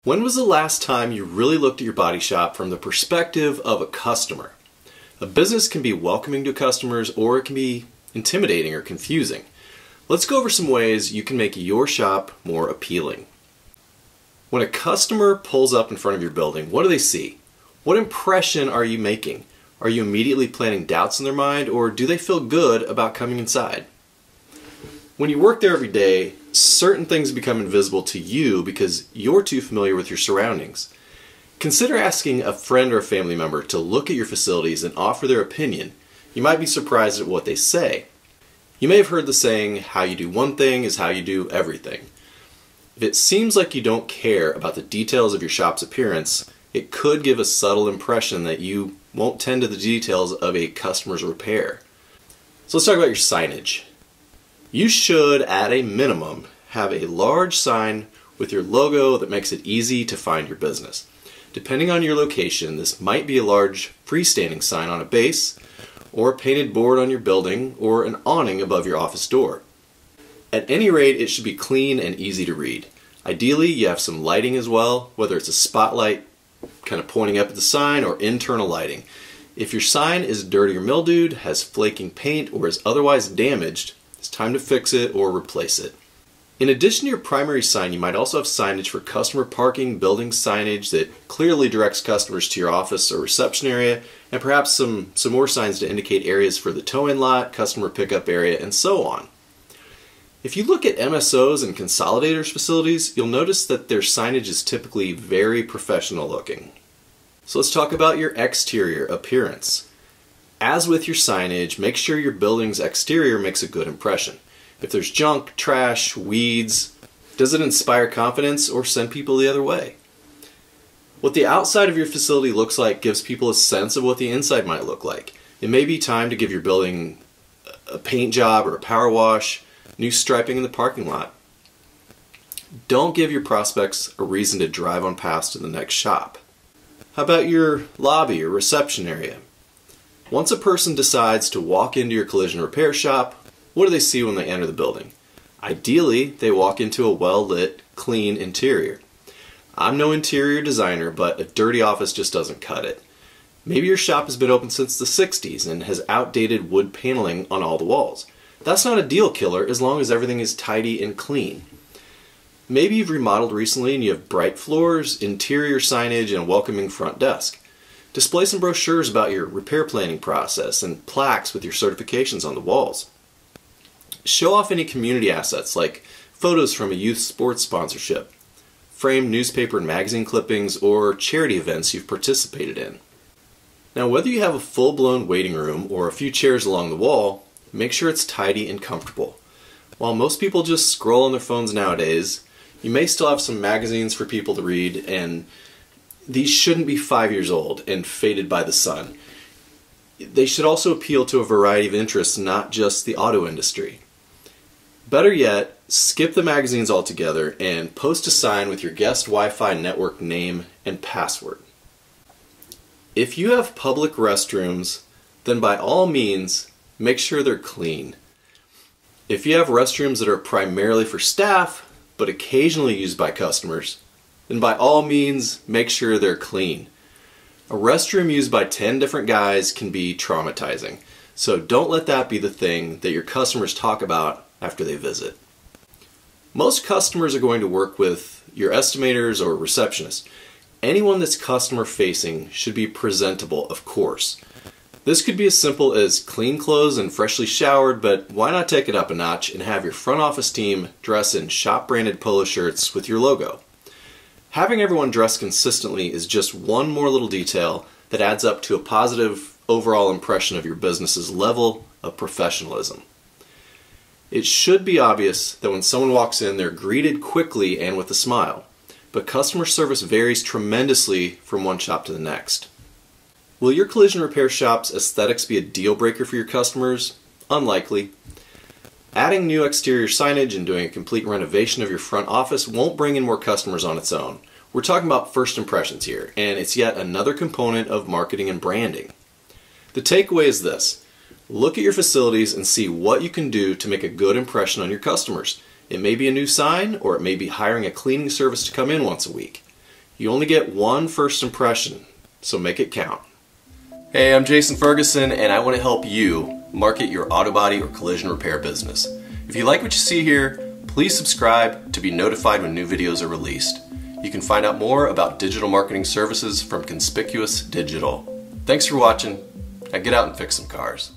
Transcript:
When was the last time you really looked at your body shop from the perspective of a customer? A business can be welcoming to customers, or it can be intimidating or confusing. Let's go over some ways you can make your shop more appealing. When a customer pulls up in front of your building, what do they see? What impression are you making? Are you immediately planting doubts in their mind, or do they feel good about coming inside? When you work there every day, certain things become invisible to you because you're too familiar with your surroundings. Consider asking a friend or a family member to look at your facilities and offer their opinion. You might be surprised at what they say. You may have heard the saying, how you do one thing is how you do everything. If it seems like you don't care about the details of your shop's appearance, it could give a subtle impression that you won't tend to the details of a customer's repair. So let's talk about your signage. You should, at a minimum, have a large sign with your logo that makes it easy to find your business. Depending on your location, this might be a large freestanding sign on a base, or a painted board on your building, or an awning above your office door. At any rate, it should be clean and easy to read. Ideally, you have some lighting as well, whether it's a spotlight kind of pointing up at the sign or internal lighting. If your sign is dirty or mildewed, has flaking paint, or is otherwise damaged, it's time to fix it or replace it. In addition to your primary sign, you might also have signage for customer parking, building signage that clearly directs customers to your office or reception area, and perhaps some more signs to indicate areas for the tow-in lot, customer pickup area, and so on. If you look at MSOs and consolidators facilities, you'll notice that their signage is typically very professional looking. So let's talk about your exterior appearance. As with your signage, make sure your building's exterior makes a good impression. If there's junk, trash, weeds, does it inspire confidence or send people the other way? What the outside of your facility looks like gives people a sense of what the inside might look like. It may be time to give your building a paint job or a power wash, new striping in the parking lot. Don't give your prospects a reason to drive on past to the next shop. How about your lobby or reception area? Once a person decides to walk into your collision repair shop, what do they see when they enter the building? Ideally, they walk into a well-lit, clean interior. I'm no interior designer, but a dirty office just doesn't cut it. Maybe your shop has been open since the 60s and has outdated wood paneling on all the walls. That's not a deal killer as long as everything is tidy and clean. Maybe you've remodeled recently and you have bright floors, interior signage, and a welcoming front desk. Display some brochures about your repair planning process and plaques with your certifications on the walls. Show off any community assets like photos from a youth sports sponsorship, framed newspaper and magazine clippings, or charity events you've participated in. Now, whether you have a full-blown waiting room or a few chairs along the wall, make sure it's tidy and comfortable. While most people just scroll on their phones nowadays, you may still have some magazines for people to read, and these shouldn't be 5 years old and faded by the sun. They should also appeal to a variety of interests, not just the auto industry. Better yet, skip the magazines altogether and post a sign with your guest Wi-Fi network name and password. If you have public restrooms, then by all means, make sure they're clean. If you have restrooms that are primarily for staff, but occasionally used by customers, then by all means, make sure they're clean. A restroom used by 10 different guys can be traumatizing, so don't let that be the thing that your customers talk about after they visit. Most customers are going to work with your estimators or receptionists. Anyone that's customer facing should be presentable, of course. This could be as simple as clean clothes and freshly showered, but why not take it up a notch and have your front office team dress in shop-branded polo shirts with your logo? Having everyone dress consistently is just one more little detail that adds up to a positive overall impression of your business's level of professionalism. It should be obvious that when someone walks in, they're greeted quickly and with a smile, but customer service varies tremendously from one shop to the next. Will your collision repair shop's aesthetics be a deal breaker for your customers? Unlikely. Adding new exterior signage and doing a complete renovation of your front office won't bring in more customers on its own. We're talking about first impressions here, and it's yet another component of marketing and branding. The takeaway is this: look at your facilities and see what you can do to make a good impression on your customers. It may be a new sign, or it may be hiring a cleaning service to come in once a week. You only get one first impression, so make it count. Hey, I'm Jason Ferguson, and I want to help you market your auto body or collision repair business. If you like what you see here, please subscribe to be notified when new videos are released. You can find out more about digital marketing services from Conspicuous Digital. Thanks for watching. Now get out and fix some cars.